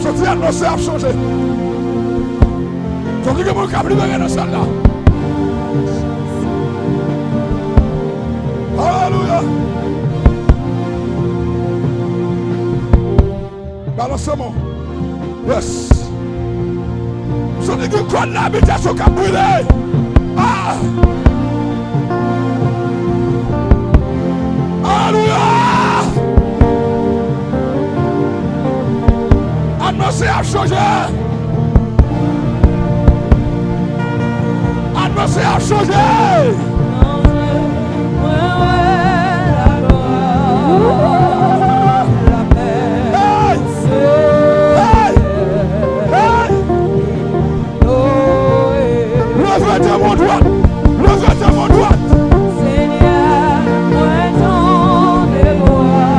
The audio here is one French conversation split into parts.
Sorti annoncé a changé. Donc il y a mon câble libéré dans celle là. Alléluia. Balancement. Yes. Je dis que quand l'habitation a brûlé. Ah. Alléluia. Atmosphère a changé. Atmosphère a changé. Levez ta main droite. Levez ta main droite. Seigneur, moi ton dévoile.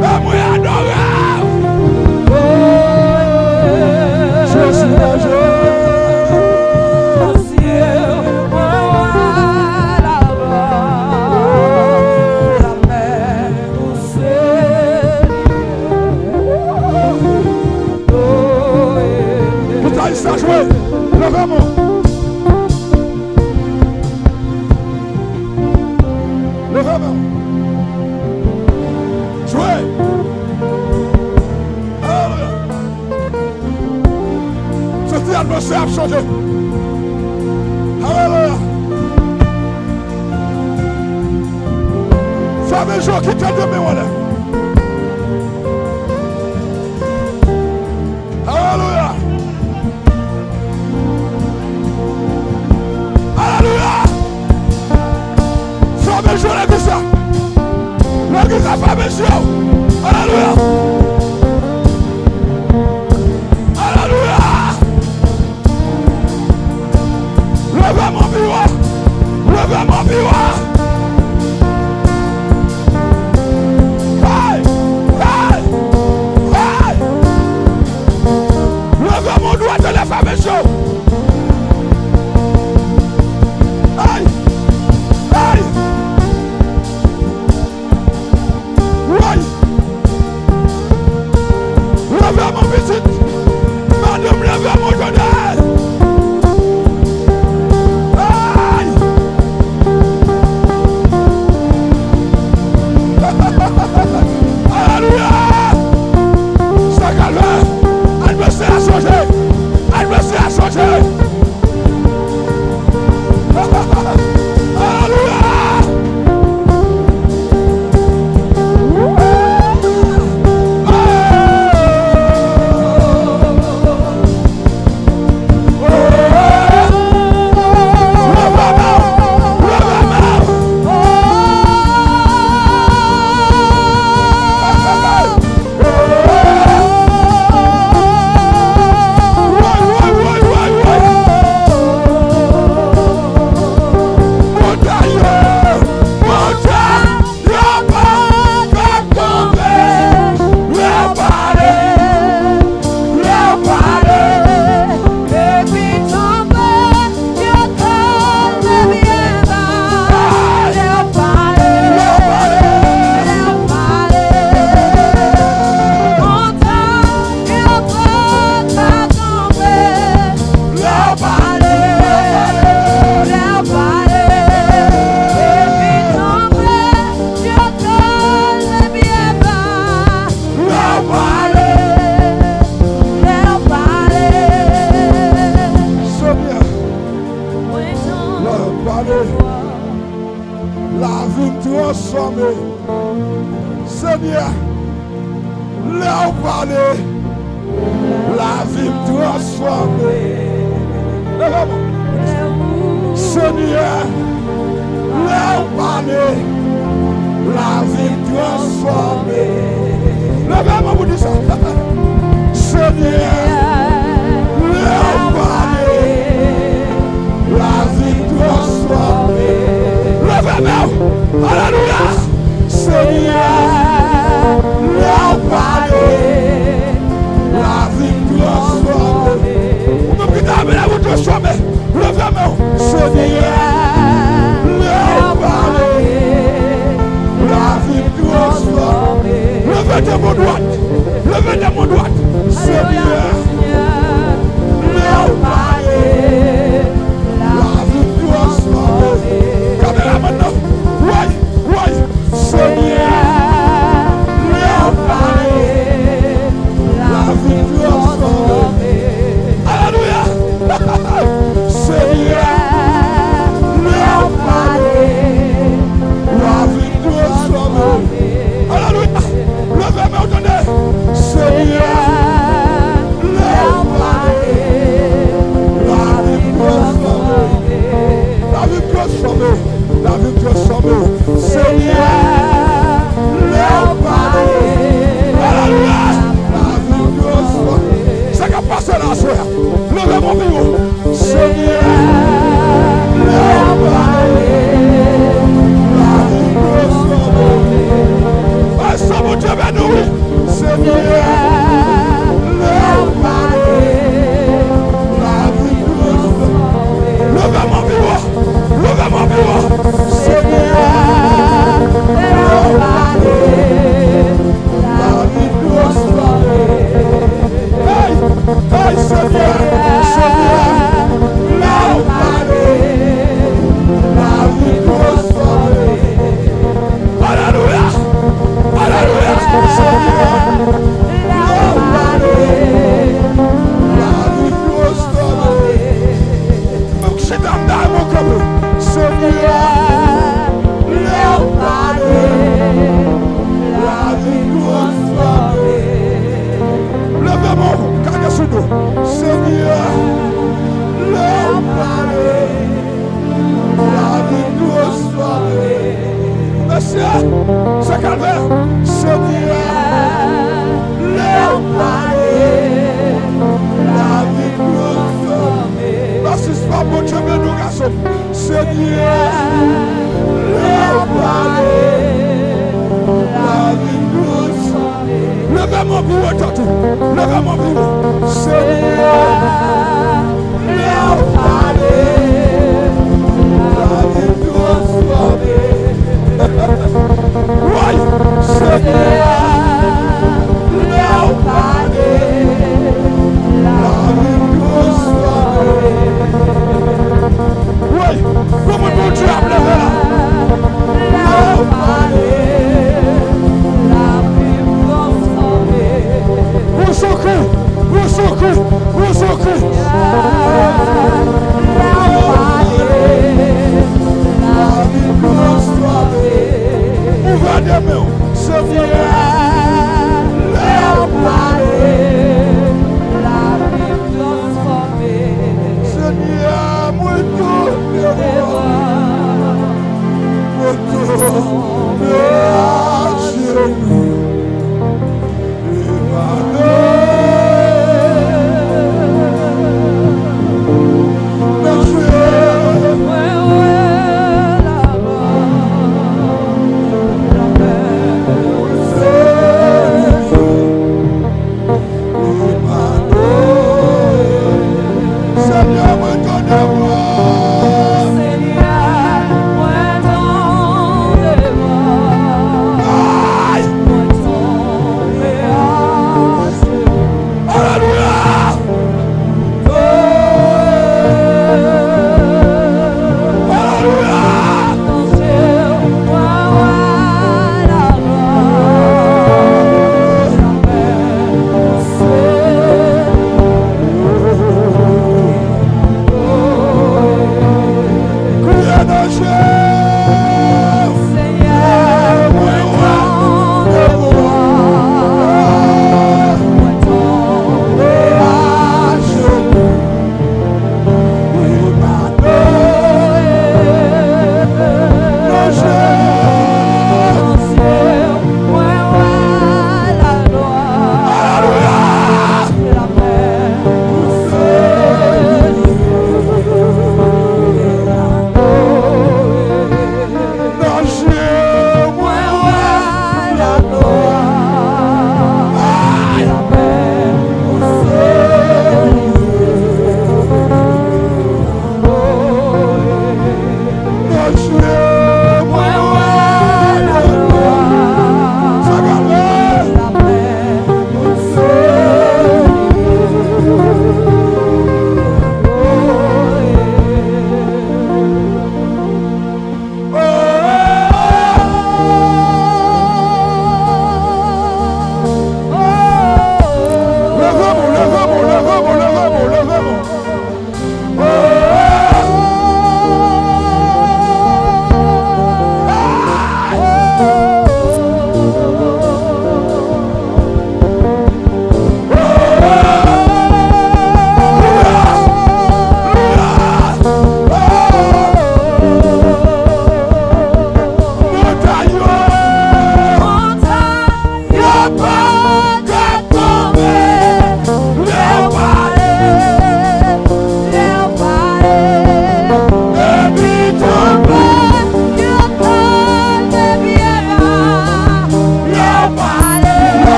Et moi adorable. Ça joué, levez-moi. Levez-moi. Jouez. Alléluia. Cette atmosphère a changé. Alléluia. Femme et jour qui t'a donné, voilà. Alléluia. Femme jour la vie ça. L'église a femme jour. Alléluia. Alléluia. Levez mon bureau. Levez mon bureau. Hey, hey, hey. Levez mon doigt de la femme jour. Hey, hey. Levez mon petit, madame, levez mon journal. Aïe! Alléluia! Ça calme, l'adversaire a changé, l'adversaire a changé. Alléluia! La vie transformée. Seigneur, leur parler. La vie transformée. Seigneur, leur parler. La vie transformée. Levez-moi pour dire ça. Seigneur, leur parler. La vie transformée. Levez-moi. Alléluia. Seigneur, leur parler. La vie transformée. Vous me dites, la vie transformée. Levez-moi. Seigneur, leur parler. La vie transformée. Ce calvaire, Seigneur, leur parler, la vie transformée. N'assiste pas, mon Dieu, mais nous, garçons. Seigneur, leur parler, la vie transformée. Levez mon bureau, tantôt. Levez mon bureau. Seigneur, leur parler, la vie transformée. Oui, Seigneur, leur parler, la vie transformée. Oui, comment mon Dieu a pleuré là? Leur parler, la vie transformée. Vous soucrez, vous soucrez, vous soucrez. Leur parler, la vie transformée. Ouvrez les mains, Seigneur, leur parler, la vie transformée. Seigneur, moi tourne à genoux. Seigneur, moi,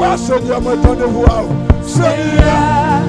voix, Seigneur, moi, ton voix. Seigneur,